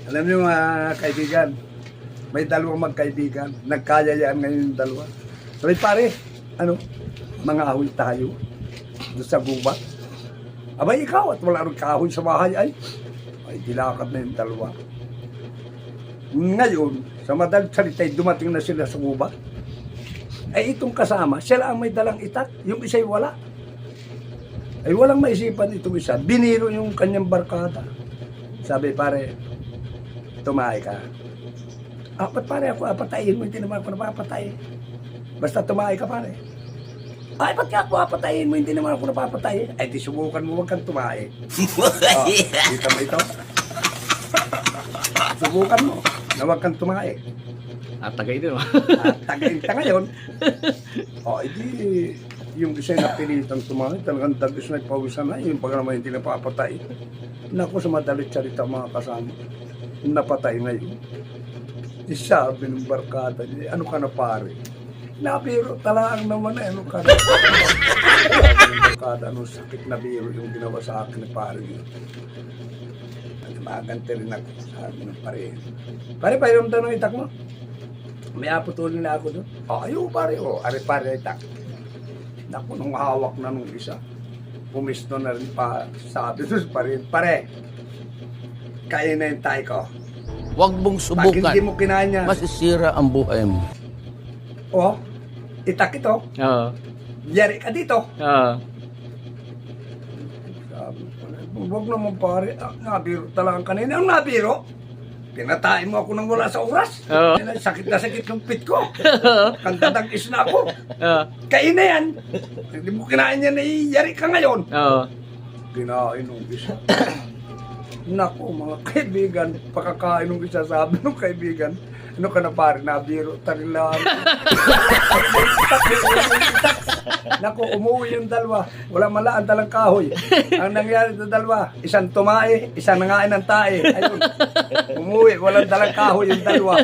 Alam niyo mga kaibigan, may dalawang magkaibigan, nagkayayaan ngayon yung dalawa. Sabi pare, mga ahoy tayo doon sa gubat. Abay ikaw at wala rin kahoy sa bahay ay dilakad na yung dalawa. Ngayon, sa madaling salita, dumating na sila sa gubat. Ay itong kasama, sila ang may dalang itak, yung isa'y wala. Ay walang maisipan itong isa, biniro yung kanyang barkada. Sabi pare, tumahay ka. Apat pare ako, apatayin mo, hindi naman ako napapatay. Basta tumahay ka pare. Ay, ba't ka ako apatayin mo, hindi naman ako napapatay. Ay, di subukan mo, wag kang tumahay. Kita mo ito? Subukan mo, na wag kang tumahay. At tagay din, At tagayin ka ngayon. Hindi, yung isa na pilitang tumahay, talagang dagis na ipawisan na, yung pag naman hindi napapatay. Naku, sa madalit salita mga kasama, napatay ngayon. Isabi ng barkada niya, ano ka na pare? Nabiro talaan naman ano ka na. Barkada, sakit na biro yung ginawa sa akin ni pare niya. Magante rin ako, sabi ng pare. Pare, pahiram daw ng itak mo. May aputulin na ako doon. Ayaw pare, are pare itak. Naku, nung hawak na nung isa, pumisto na rin pa, sabi doon pare, kaya na yung tay ko. Huwag mong Pag hindi subukan. mo kinanya, Masisira ang buhay mo. itak ito, Oo. yari ka dito. Oo. Sabi ko, huwag naman pare, nabiro talagang kanina. Ang nabiro? Pinatay mo ako nang wala sa oras. Oo. Sakit na sakit yung pit ko. Kandadagis na ako. Oo. Kain na yan. Hindi mo kinain yan, yari ka ngayon. Oo. Kinain ng isa. Naku, mga kaibigan, pakakain ng isa, sabi ng kaibigan, ano ka na pare, nabiro, tarilang. Naku, umuwi yung dalawa. Wala malaan talang kahoy. Ang nangyari sa dalawa, isang tumae, isang nangain ng tae. Ayun, umuwi, walang dalang kahoy yung dalawa.